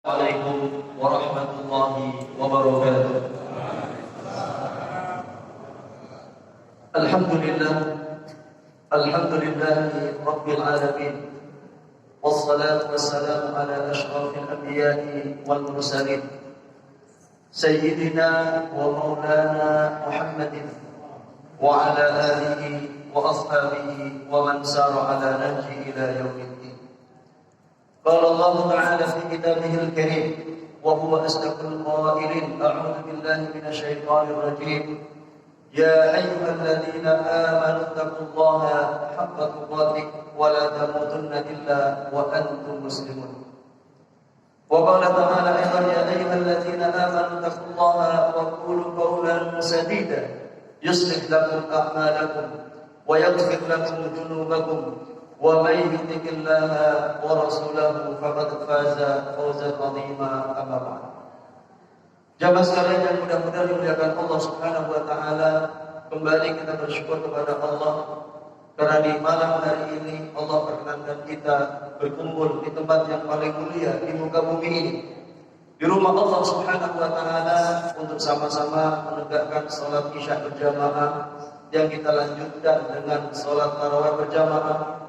Assalamualaikum warahmatullahi wabarakatuh. Alhamdulillahi rabbil alamin. Wassalatu wassalamu ala asyrafil anbiya'i wal mursalin Sayyidina wa maulana Muhammadin wa ala alihi wa ashabihi wa man sara ala nahji ila yaumiddin. Qala Allah Ta'ala fi kitabihil karim wa huwa asdaqul qailin, a'udzu billahi minasy syaithanir rajim. Ya ayyuhalladzina amanu taqullaha haqqa tuqatih wa la tamutunna illa wa antum muslimun. Wa qala ta'ala aidan ya ayyuhalladzina amanu taqullaha wa qulu qawlan sadida yuslih lakum a'malakum wa yaghfir lakum dhunubakum. Wa may yuti'illaha wa rasulahu faqad faza fawzan 'azima. Amma ba'd. Jamaah sekalian yang mudah-mudahan dimuliakan Allah Subhanahu wa taala, kembali kita bersyukur kepada Allah karena di malam hari ini Allah perkenankan kita berkumpul di tempat yang paling mulia di muka bumi ini, di rumah Allah Subhanahu wa taala, untuk sama-sama menegakkan salat Isya berjamaah yang kita lanjutkan dengan salat tarawih berjamaah.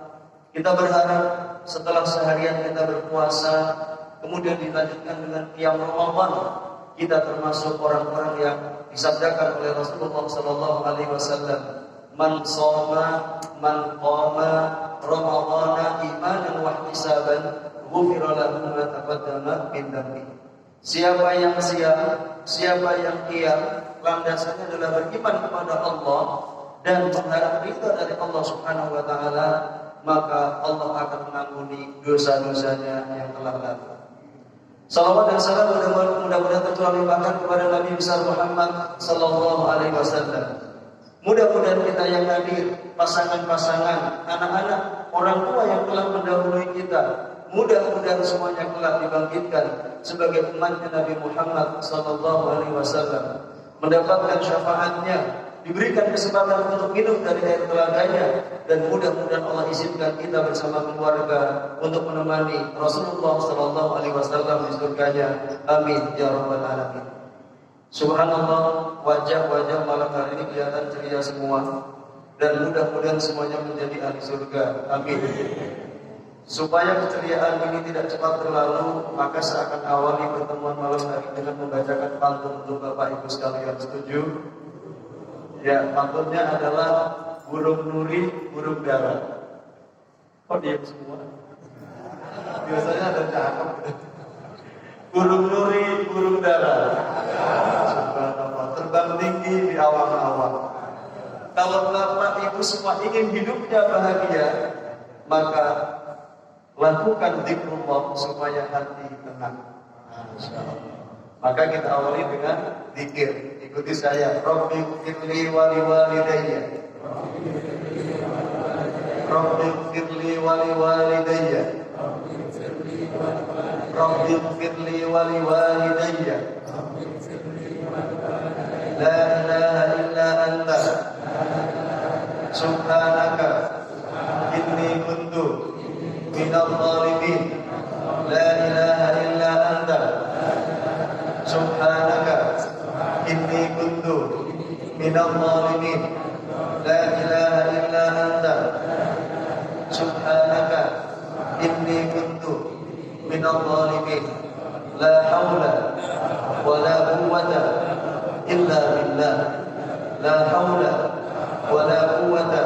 Kita berharap setelah seharian kita berpuasa, kemudian dilanjutkan dengan qiyam Ramadan, kita termasuk orang-orang yang disabdakan oleh Rasulullah sallallahu alaihi wasallam, "Man shoma man qama Ramadhana imanan wa ihtisaban, ghufira lahu ma taqaddama min dhanbi." Siapa yang siap, siapa yang qiyam, landasannya adalah beriman kepada Allah dan mengharap ridha dari Allah Subhanahu wa taala, maka Allah akan mengampuni dosa-dosanya yang telah lalu. Salawat dan salam mudah-mudahan tercurahkan kepada Nabi besar Muhammad sallallahu alaihi wasallam. Mudah-mudahan kita yang hadir, pasangan-pasangan, anak-anak, orang tua yang telah mendahului kita, mudah-mudahan semuanya kelak dibangkitkan sebagai umatnya Nabi Muhammad sallallahu alaihi wasallam, mendapatkan syafaatnya, diberikan kesempatan untuk minum dari air teladanya, dan mudah-mudahan Allah izinkan kita bersama keluarga untuk menemani Rasulullah sallallahu alaihi wasallam di surganya. Amin ya rabbal alamin. Subhanallah, wajah-wajah malam hari ini kelihatan ceria semua, dan mudah-mudahan semuanya menjadi ahli surga. Amin. Supaya keceriaan ini tidak cepat berlalu, maka saya akan awali pertemuan malam hari dengan membacakan pantun untuk Bapak Ibu sekalian. Setuju? Ya, pantunnya adalah burung nuri, burung dara. Kok diam semua? Biasanya ada cakep. Burung nuri, burung dara. Subhanallah, terbang tinggi di awang-awang. Kalau Bapak Ibu semua ingin hidupnya bahagia, maka lakukan zikrullah supaya hati tenang. Insyaallah. Maka kita awali dengan zikir. Ikuti saya. Rabbi firli wali walidayya. Rabbi firli wali walidayya. Rabbi firli wali walidayya. La ilaha illa anta subhanaka inni kuntu minadh dhalimin. La ilaha illa anta subhanaka inni kuntu minadh dhalimin. La ilaha illa anta subhanaka inni kuntu minadh dhalimin. La haula wa la quwwata illa billah. La haula wa la quwwata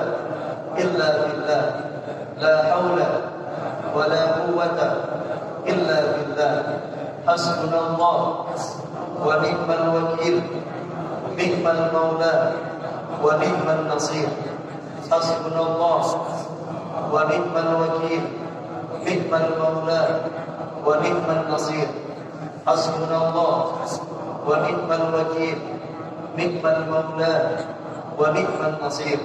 illa billah. La haula wa la quwwata illa billah. Hasbunallah wa ni'mal wakil, ni'mal maula wa ni'mal nasir. Hasbunallah wa ni'mal wakil, ni'mal maula wa ni'mal nasir. Hasbunallah wa ni'mal wakil, ni'mal maula wa ni'mal nasir.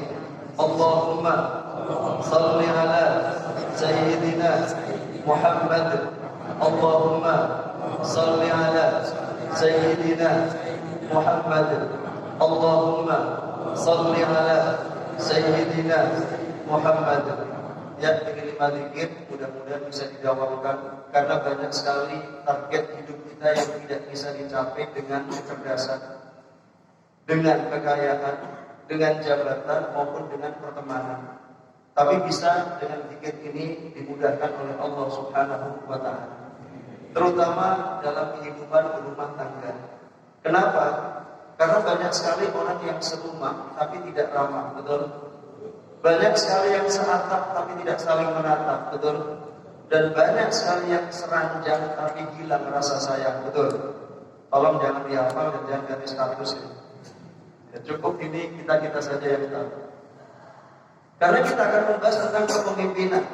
Allahumma salli ala sayyidina Muhammad. Allahumma salli ala sayyidina Muhammad. Allahumma salli ala sayyidina Muhammad. Ya, ini 5 zikir mudah-mudahan bisa dijawabkan karena banyak sekali target kita yang tidak bisa dicapai dengan kecerdasan, dengan kekayaan, dengan jabatan maupun dengan pertemanan. Tapi bisa dengan zikir ini dimudahkan oleh Allah Subhanahu wa taala. Terutama dalam kehidupan berumah tangga. Kenapa? Karena banyak sekali orang yang serumah tapi tidak ramah, betul? Banyak sekali yang seatap tapi tidak saling menatap, betul? Dan banyak sekali yang seranjang tapi hilang rasa sayang, betul? Tolong jangan dihafal dan jangan ganti status ini. Ya, cukup ini kita saja yang tahu. Karena kita akan membahas tentang kepemimpinan.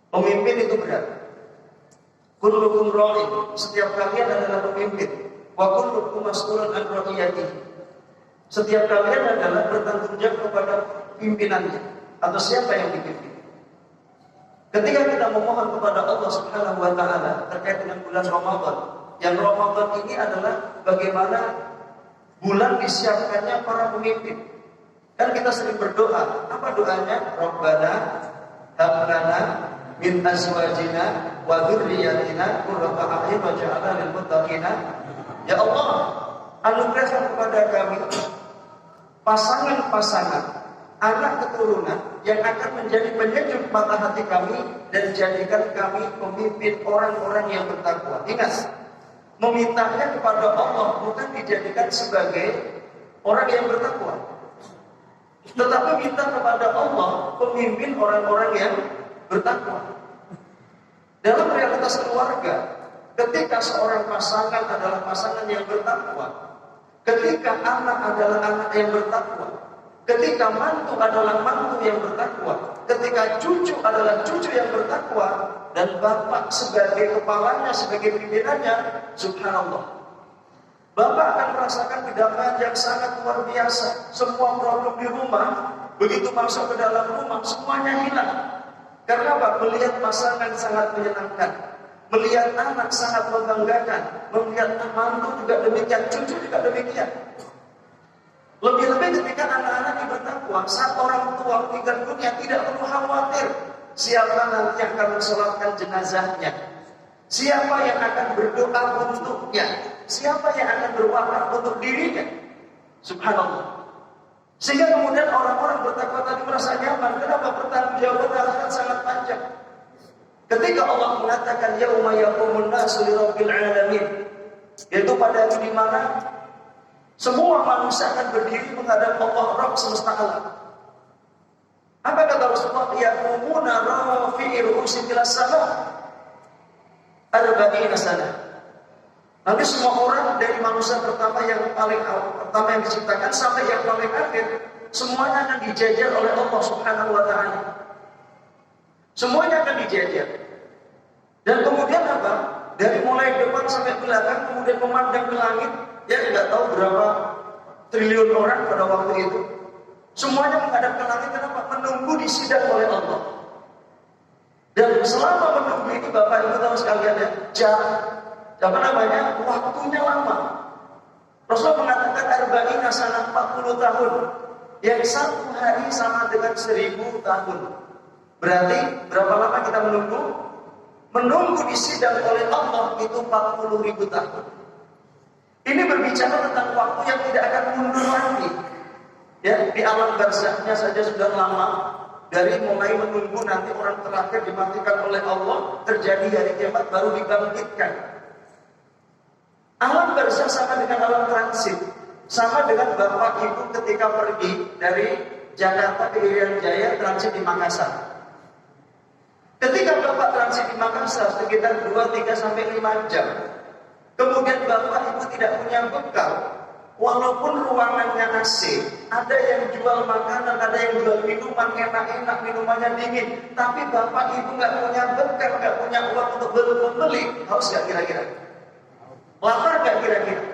Pemimpin itu berat. Kullukum ra'in, setiap kalian adalah pemimpin. Wa kullukum mas'ulun an ra'iyatihi. Setiap kalian adalah bertanggung jawab kepada pimpinannya atau siapa yang dipimpin. Ketika kita memohon kepada Allah Subhanahu wa taala terkait dengan bulan Ramadan, yang Ramadan ini adalah bagaimana bulan disiapkannya para pemimpin. Kan kita sering berdoa, apa doanya? Rabbana hab lana min azwajina wa dzurriyyatina qurrata a'yun waj'alna lil muttaqina. Ya Allah, anugerahkan kepada kami pasangan-pasangan, anak keturunan yang akan menjadi penyejuk mata hati kami dan jadikan kami pemimpin orang-orang yang bertakwa. Ingat, memintanya kepada Allah bukan dijadikan sebagai orang yang bertakwa, tetapi minta kepada Allah pemimpin orang-orang yang bertakwa. Dalam realitas keluarga, ketika seorang pasangan adalah pasangan yang bertakwa, ketika anak adalah anak yang bertakwa, ketika mantu adalah mantu yang bertakwa, ketika cucu adalah cucu yang bertakwa, dan bapak sebagai kepalanya, sebagai pimpinannya, subhanallah, bapak akan merasakan kedamaian yang sangat luar biasa. Semua problem di rumah, begitu masuk ke dalam rumah, semuanya hilang. Karena apa? Melihat pasangan sangat menyenangkan, melihat anak sangat membanggakan, melihat mantu juga demikian, cucu juga demikian. Lebih-lebih ketika anak-anak bertakwa, saat orang tua meninggal dunia tidak perlu khawatir siapa nanti yang akan mensolatkan jenazahnya, siapa yang akan berdoa untuknya, siapa yang akan berwakaf untuk dirinya. Subhanallah. Sehingga kemudian orang-orang bertakwa tadi merasa nyaman. Kenapa? Pertanggungjawaban akan sangat panjang. Ketika Allah mengatakan yauma yaqumun nasu lirabbil alamin, yaitu pada hari di mana semua manusia akan berdiri menghadap Allah Rabb semesta alam. Apa kata Rasulullah? Yaqumuna rafi'i ru'usin ila sama' arba'ina sanah. Nanti semua orang dari manusia pertama yang paling pertama yang diciptakan sampai yang paling akhir, semuanya akan dijajar oleh Allah Subhanahu wa taala. Semuanya akan dijajar. Dan kemudian apa? Dari mulai depan sampai belakang, kemudian memandang ke langit, ya tidak tahu berapa triliun orang pada waktu itu. Semuanya menghadap ke langit, kenapa? Menunggu disidang oleh Allah. Dan selama menunggu ini, Bapak Ibu tahu sekalian ya, waktunya lama. Rasulullah mengatakan arba'ina sanah, 40 tahun. Yang satu hari sama dengan 1000 tahun. Berarti berapa lama kita menunggu? Menunggu disidang oleh Allah itu 40.000 tahun. Ini berbicara tentang waktu yang tidak akan mundur lagi. Ya, di alam barzahnya saja sudah lama. Dari mulai menunggu nanti orang terakhir dimatikan oleh Allah, terjadi hari kiamat baru dibangkitkan. Alam barzah sama dengan alam transit. Sama dengan Bapak Ibu ketika pergi dari Jakarta ke Irian Jaya transit di Makassar. Ketika Bapak transit di Makassar sekitar 2, 3 sampai 5 jam. Kemudian Bapak Ibu tidak punya bekal. Walaupun ruangannya AC, ada yang jual makanan, ada yang jual minuman enak-enak, minumannya dingin, tapi Bapak Ibu nggak punya bekal, nggak punya uang untuk beli, haus nggak kira-kira? Lapar nggak kira-kira?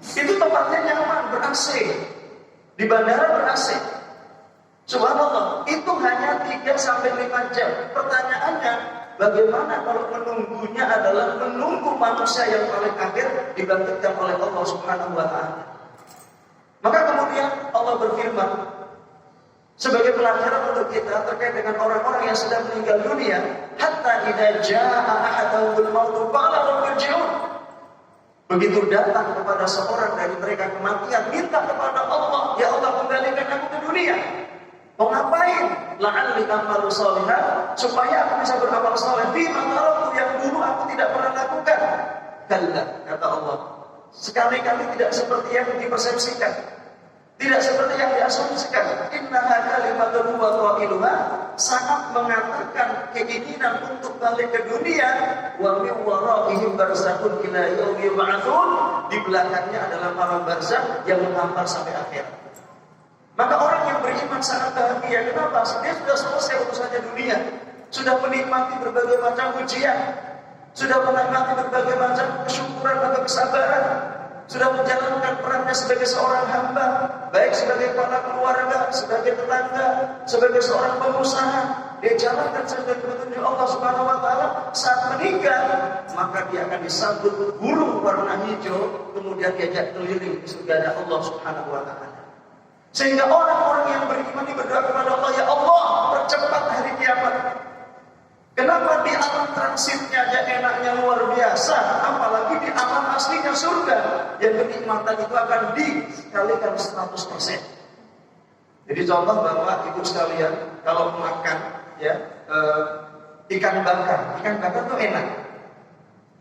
Itu tempatnya nyaman, ber-AC, di bandara ber-AC. Subhanallah, itu hanya 3 sampai 5 jam. Pertanyaannya, bagaimana kalau menunggunya adalah menunggu manusia yang paling akhir dibangkitkan oleh Allah Subhanahu wa taala? Maka kemudian Allah berfirman sebagai pelajaran untuk kita terkait dengan orang-orang yang sedang meninggal dunia, hatta idza jaa ahadahumul maut qala rabbi irji'un. Begitu datang kepada seorang dari mereka kematian, minta kepada Allah, ya Allah kembalikan aku ke dunia. Mau ngapain? La'alli a'malu shalihan, supaya aku bisa beramal saleh bima taraktu yang dulu aku tidak pernah lakukan. Kalla, kata Allah, sekali-kali tidak seperti yang dipersepsikan, tidak seperti yang diasumsikan. Innaha kalimatun huwa qailuha, sangat mengatakan keinginan untuk balik ke dunia. Wa min waraihim barzakhun ila yaumi yub'atsun, di belakangnya adalah alam barzakh yang menghampar sampai akhir. Maka orang yang beriman sangat bahagia. Kenapa? Dia sudah selesai urusannya dunia, sudah menikmati berbagai macam ujian, sudah menikmati berbagai macam kesyukuran atau kesabaran, sudah menjalankan perannya sebagai seorang hamba, baik sebagai kepala keluarga, sebagai tetangga, sebagai seorang pengusaha. Dia jalankan sebagai petunjuk Allah Subhanahu wa taala. Saat meninggal, maka dia akan disambut burung warna hijau, kemudian diajak keliling surga Allah Subhanahu wa taala. Sehingga orang-orang yang beriman berdoa kepada Allah, ya Allah, percepat hari kiamat. Kenapa di alam transitnya aja enaknya luar biasa, apalagi di alam aslinya surga yang kenikmatan itu akan dikalikan 100%. Jadi contoh Bapak Ibu sekalian, kalau makan ya ikan bakar itu enak.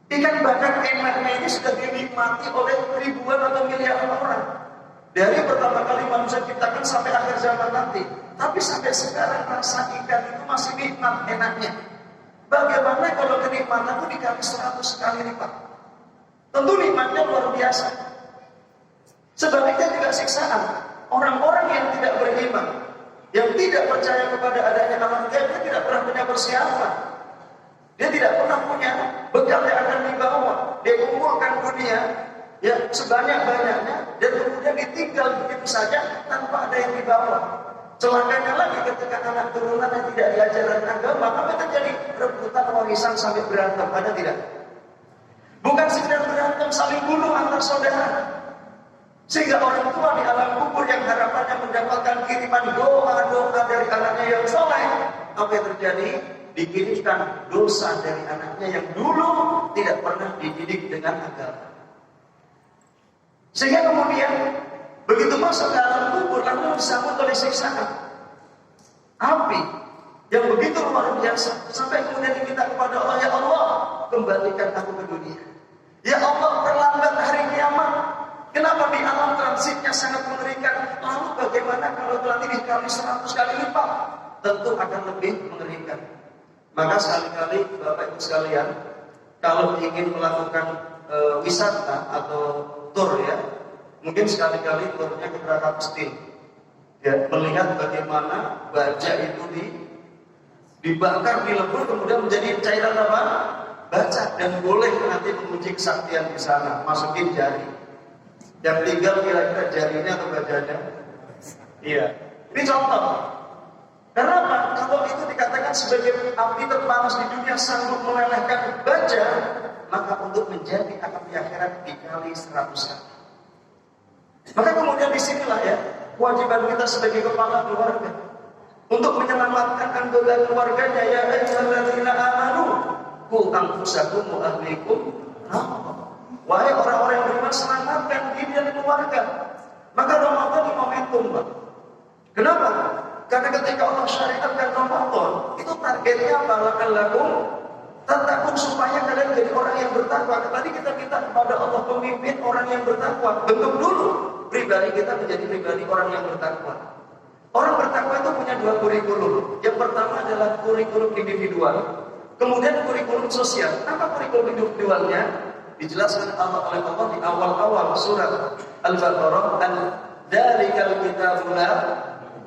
Ikan bakar enaknya ini sudah dinikmati oleh ribuan atau miliaran orang. Dari pertama kali manusia ciptakan sampai akhir zaman nanti. Tapi sampai sekarang rasa ikan itu masih nikmat enaknya. Bagaimana kalau kenikmatan itu dikali 100 kali lipat? Tentu nikmatnya luar biasa. Sebaliknya juga siksaan. Orang-orang yang tidak beriman, yang tidak percaya kepada adanya alam gaib, dia tidak pernah punya persiapan. Dia tidak pernah punya bekal yang akan dibawa. Dia kumpulkan dunia ya sebanyak-banyaknya dan kemudian ditinggal begitu saja tanpa ada yang dibawa. Celakanya lagi ketika anak turunan yang tidak diajarkan agama, maka terjadi rebutan warisan sampai berantem. Ada tidak? Bukan sekedar berantem, saling bunuh antar saudara. Sehingga orang tua di alam kubur yang harapannya mendapatkan kiriman doa-doa dari anaknya yang soleh, apa yang terjadi? Dikirimkan dosa dari anaknya yang dulu tidak pernah dididik dengan agama. Sehingga kemudian begitu masuk ke alam kubur, lalu disambut oleh siksaan api yang begitu luar biasa, sampai kemudian diminta kepada Allah, ya Allah, kembalikan aku ke dunia. Ya Allah, perlambat hari kiamat. Kenapa di alam transitnya sangat mengerikan? Lalu bagaimana kalau nanti dikali 100 kali lipat? Tentu akan lebih mengerikan. Maka sekali-kali Bapak Ibu sekalian, kalau ingin melakukan wisata atau tur ya, mungkin sekali-kali turnya ke Krakatau ya, melihat bagaimana baja itu dibakar, dilebur, kemudian menjadi cairan apa? Baca. Dan boleh nanti menguji kesaktian di sana, masukin jari. Yang tinggal kira-kira jarinya atau bajanya. Iya. Ini contoh. Kenapa? Kalau itu dikatakan sebagai api terpanas di dunia sanggup melelehkan baja, maka untuk menjadi akan di akhirat dikali 100 kali. Maka kemudian disinilah ya kewajiban kita sebagai kepala keluarga untuk menyelamatkan anggota keluarganya. Ya ayyuhalladzina amanu qu anfusakum wa ahlikum. Wahai orang-orang yang beriman, selamatkan diri dan keluarga. Maka Ramadan ini momentum, Pak. Kenapa? Karena ketika Allah syariatkan Ramadan, itu targetnya apa? La'allakum tattaqun, supaya kalian jadi orang yang bertakwa. Tadi kita minta kepada Allah pemimpin orang yang bertakwa. Bentuk dulu pribadi kita menjadi pribadi orang yang bertakwa. Orang bertakwa itu punya dua kurikulum. Yang pertama adalah kurikulum individual, kemudian kurikulum sosial. Apa kurikulum individualnya? Dijelaskan oleh Allah di awal-awal surat Al-Baqarah, dan dzalikal kitabul la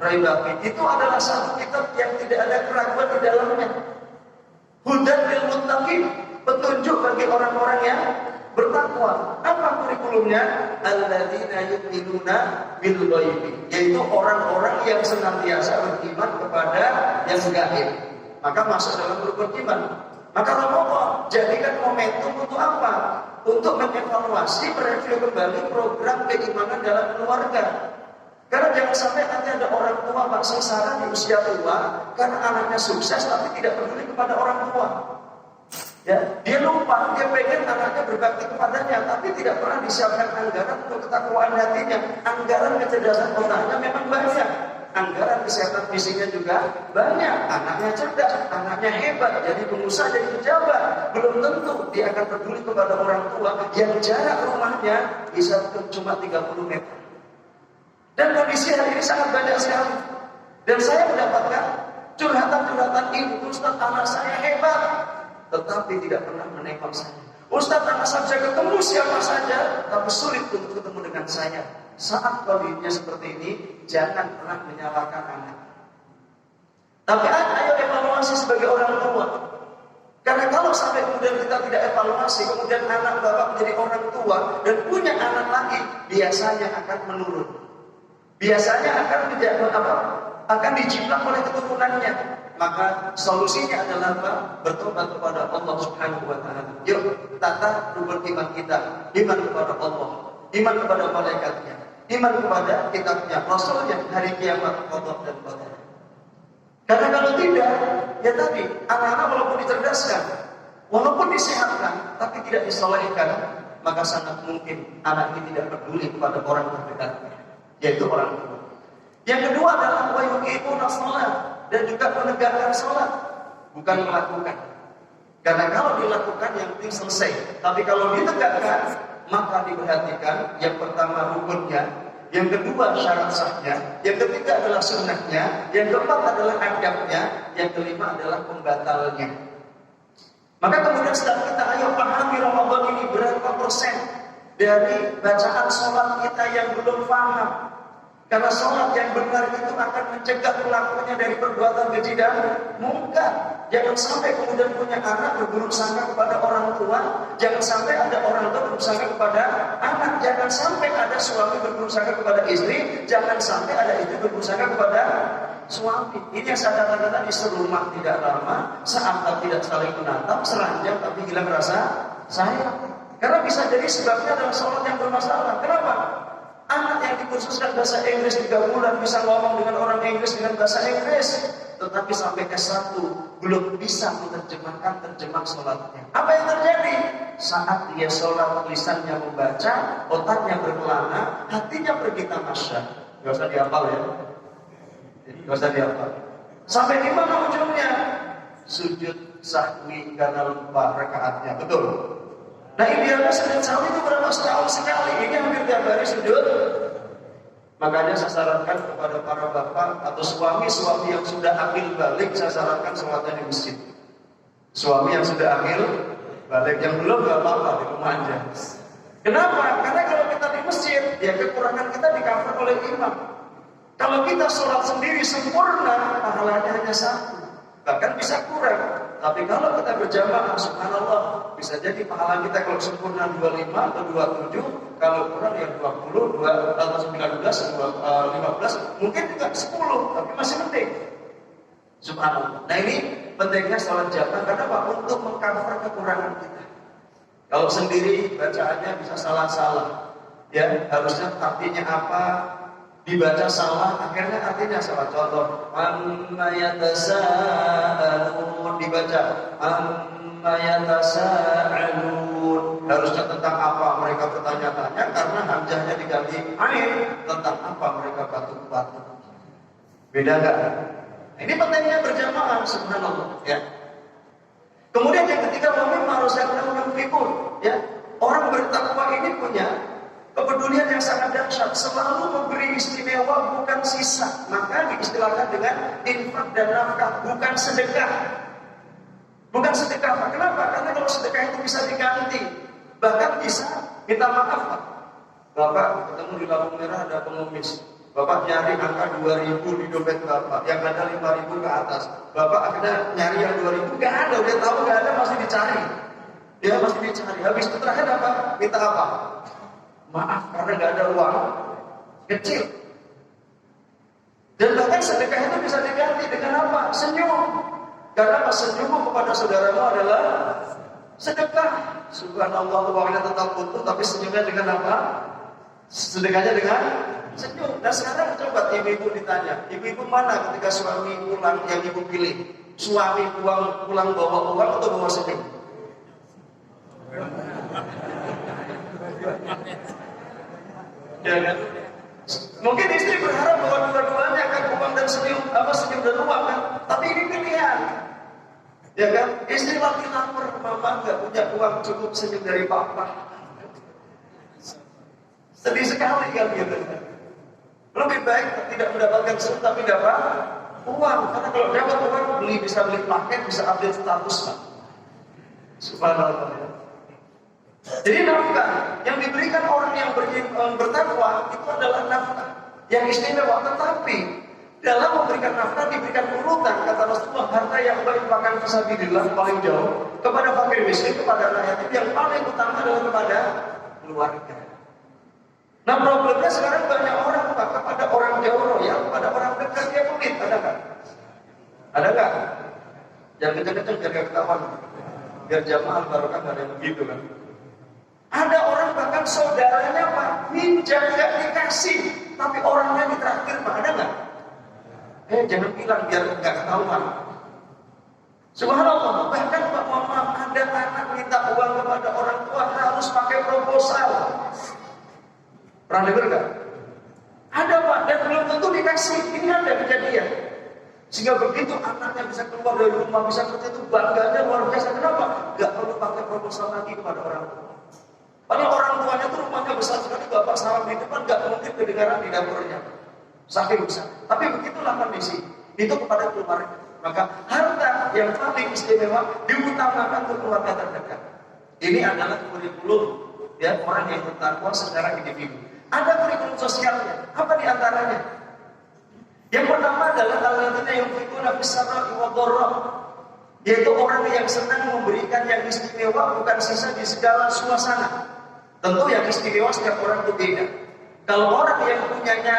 raiba fihi. Itu adalah satu kitab yang tidak ada keraguan di dalamnya. Hudan lil muttaqin, petunjuk bagi orang-orang yang bertakwa. Apa kurikulumnya? Alladzina yu'minuna bil ghaibi, yaitu orang-orang yang senantiasa beriman kepada yang gaib. Maka masuk dalam rukun iman. Maka Ramadan jadikan momentum untuk apa? Untuk mengevaluasi, mereview kembali program keimanan dalam keluarga. Karena jangan sampai nanti ada orang tua Pak sengsara di usia tua karena anaknya sukses tapi tidak peduli kepada orang tua. Ya, dia lupa, dia pengen anaknya berbakti kepadanya, tapi tidak pernah disiapkan anggaran untuk ketakwaan hatinya. Anggaran kecerdasan otaknya memang banyak, anggaran kesehatan fisiknya juga banyak. Anaknya cerdas, anaknya hebat, jadi pengusaha, jadi pejabat. Belum tentu dia akan peduli kepada orang tua yang jarak rumahnya bisa cuma 30 meter. Dan kondisi hari ini sangat banyak sekali. Dan saya mendapatkan curhatan-curhatan ibu, Ustaz, anak saya hebat, tetapi tidak pernah menengok saya. Ustaz, anak saya bisa ketemu siapa saja, tapi sulit untuk ketemu dengan saya. Saat kondisinya seperti ini, jangan pernah menyalahkan anak. Tapi ayo evaluasi sebagai orang tua. Karena kalau sampai kemudian kita tidak evaluasi, kemudian anak bapak menjadi orang tua dan punya anak lagi, biasanya akan menurun. Biasanya akan dijiplak oleh keturunannya. Maka solusinya adalah apa? Bertobat kepada Allah Subhanahu wa taala. Yuk, tata rukun iman kita. Iman kepada Allah, iman kepada malaikatnya, iman kepada kitabnya, rasulnya, hari kiamat, qada dan qadar. Karena kalau tidak, ya tadi, anak-anak walaupun dicerdaskan, walaupun disehatkan, tapi tidak disolehkan, maka sangat mungkin anak ini tidak peduli kepada orang terdekatnya, yaitu orang tua. Yang kedua adalah wa yuqimuna shalah, dan juga menegakkan sholat, bukan melakukan. Karena kalau dilakukan yang penting selesai. Tapi kalau ditegakkan, maka diperhatikan yang pertama rukunnya, yang kedua syarat sahnya, yang ketiga adalah sunnahnya, yang keempat adalah adabnya, yang kelima adalah pembatalnya. Maka kemudian setelah kita ayo pahami Ramadan ini berapa persen dari bacaan sholat kita yang belum paham. Karena sholat yang benar itu akan mencegah pelakunya dari perbuatan keji dan mungkar. Jangan sampai kemudian punya anak berburuk sangka kepada orang tua. Jangan sampai ada orang tua berburuk sangka kepada anak. Jangan sampai ada suami berburuk sangka kepada istri. Jangan sampai ada istri berburuk sangka kepada suami. Ini yang saya katakan tadi, serumah tidak lama, seantap tidak saling menatap, seranjang tapi hilang rasa sayang. Karena bisa jadi sebabnya adalah sholat yang bermasalah. Kenapa? Anak yang dikhususkan bahasa Inggris 3 bulan bisa ngomong dengan orang Inggris dengan bahasa Inggris, tetapi sampai S1 belum bisa menerjemahkan terjemah sholatnya. Apa yang terjadi? Saat dia sholat, lisannya membaca, otaknya berkelana, hatinya pergi tamasya. Gak usah dihafal ya. Gak usah dihafal. Sampai di mana ujungnya? Sujud sahwi karena lupa rakaatnya. Betul. Nah idealnya sujud sahwi itu berapa setahun sekali? Ini hampir tiap hari sujud. Makanya saya sarankan kepada para bapak atau suami-suami yang sudah akil balik, saya sarankan sholatnya di masjid. Suami yang sudah akil balik, yang belum gak apa-apa di rumah aja. Kenapa? Karena kalau kita di masjid, ya kekurangan kita di-cover oleh imam. Kalau kita sholat sendiri sempurna, pahalanya hanya 1, bahkan bisa kurang. Tapi kalau kita berjamaah, subhanallah, bisa jadi pahala kita kalau sempurna 25 atau 27, kalau kurang ya 20, atau 19, 15, mungkin juga 10, tapi masih penting. Subhanallah. Nah ini pentingnya sholat jamaah, karena apa? Untuk mengcover kekurangan kita. Kalau sendiri bacaannya bisa salah-salah, ya harusnya artinya apa? Dibaca salah, akhirnya artinya salah. Contoh, amma yatasaalun, dibaca amma yatasaalun, harusnya tentang apa mereka bertanya-tanya, karena hamzahnya diganti ain, tentang apa mereka batuk-batuk. Beda enggak? Ini pentingnya berjamaah, subhanallah, ya. Kemudian yang ketiga, wa mimma razaqnahum yunfiqun, ya. Orang bertakwa ini punya kepedulian yang sangat dahsyat, selalu memberi istimewa, bukan sisa. Maka diistilahkan dengan infak dan nafkah, bukan sedekah. Bukan sedekah. Kenapa? Karena kalau sedekah itu bisa diganti, bahkan bisa minta maaf, Pak. Bapak ketemu di lampu merah ada pengemis, Bapak nyari angka 2000 di dompet Bapak, yang ada 5000 ke atas. Bapak akhirnya nyari yang 2000, gak ada, udah tahu gak ada, masih dicari. Ya masih dicari. Habis itu terakhir apa? Minta apa? Maaf karena nggak ada uang, kecil. Dan bahkan sedekah itu bisa diganti dengan apa? Senyum. Karena pas senyum kepada saudaramu adalah sedekah. Subhanallah, uangnya tetap utuh, tapi senyumnya dengan apa? Sedekahnya dengan senyum. Dan sekarang coba ibu-ibu ditanya, ibu-ibu mana ketika suami pulang yang ibu pilih? Suami pulang bawa uang atau bawa senyum? Ya kan? Mungkin istri berharap bahwa dua-duanya akan uang dan senyum dan uang kan? Tapi ini pilihan. Ya kan? Istri lagi lapar, mama nggak punya uang cukup senyum dari papa. Sedih sekali kan gitu. Lebih baik tidak mendapatkan senyum tapi dapat uang. Karena kalau dapat uang bisa beli paket, bisa update status kan. Subhanallah. Jadi nafkah yang diberikan orang yang bertakwa itu adalah nafkah yang istimewa. Tetapi dalam memberikan nafkah diberikan urutan, kata Rasulullah, harta yang berinfakkan fisabilillah paling jauh, kepada fakir miskin, kepada rakyat itu yang paling utama adalah kepada keluarga. Nah problemnya sekarang banyak orang Pak, kepada orang jauh royal, kepada orang dekat dia pelit, ada nggak? Ada nggak? Jangan kenceng-kenceng biar nggak ketahuan, biar jamaah barokah nggak ada yang begitu kan? Ada orang bahkan saudaranya Pak, minjam nggak dikasih, tapi orangnya ditraktir Pak, ada nggak? Jangan bilang biar nggak ketahuan. Subhanallah, bahkan Pak mohon maaf, ada anak minta uang kepada orang tua harus pakai proposal. Pernah dengar nggak? Ada Pak, dan belum tentu dikasih. Ini ada kejadian. Sehingga begitu anaknya bisa keluar dari rumah, bisa kerja itu bangganya luar biasa. Kenapa? Nggak perlu pakai proposal lagi kepada orang tua. Padahal orang tuanya itu rumahnya besar sekali, bapak salam di depan nggak mungkin kedengaran di dapurnya. Saking besar. Tapi begitulah kondisi. Itu kepada keluarga. Maka harta yang paling istimewa diutamakan untuk keluarga terdekat. Ini adalah kurikulum ya orang yang bertakwa secara individu. Ada kurikulum sosialnya. Apa di antaranya? Yang pertama adalah alladzina yunfiquna fis-sarra'i wad-dharra, yaitu orang yang senang memberikan yang istimewa bukan sisa di segala suasana. Tentu yang istimewa setiap orang itu beda. Kalau orang yang punyanya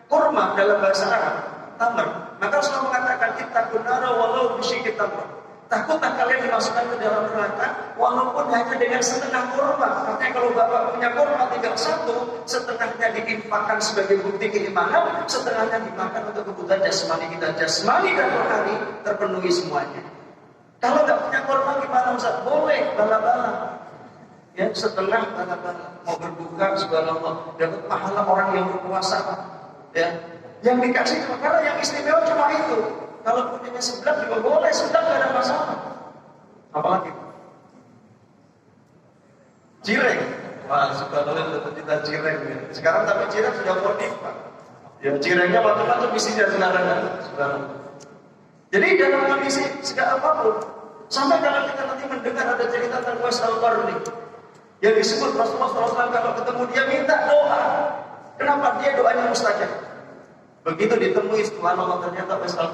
kurma dalam bahasa Arab, tamar, maka Rasulullah mengatakan ittaqun nara walau bisyikit tamr. Takutlah kalian dimasukkan ke dalam neraka walaupun hanya dengan setengah kurma. Artinya kalau bapak punya kurma tinggal satu, setengahnya diinfakkan sebagai bukti keimanan, setengahnya dimakan untuk kebutuhan jasmani kita. Jasmani dan rohani terpenuhi semuanya. Kalau nggak punya kurma gimana Ustaz? Boleh bala-bala. Ya, setengah bala-bala. Mau berbuka subhanallah, dapat pahala orang yang berpuasa. Ya, yang dikasih karena yang istimewa cuma itu. Kalau punyanya sebelah juga boleh, sebelah nggak ada masalah. Apalagi cireng. Wah, subhanallah dapat kita cireng. Ya. Sekarang tapi cireng sudah modif Pak. Ya, cirengnya macam-macam isinya sekarang kan. Subhanallah. Jadi dalam kondisi segala apapun, sampai kalau kita nanti mendengar ada cerita tentang Uwais Al-Qarni yang disebut Rasulullah SAW kalau ketemu dia minta doa. Kenapa? Dia doanya mustajab. Begitu ditemui subhanallah ternyata Uwais Al-Qarni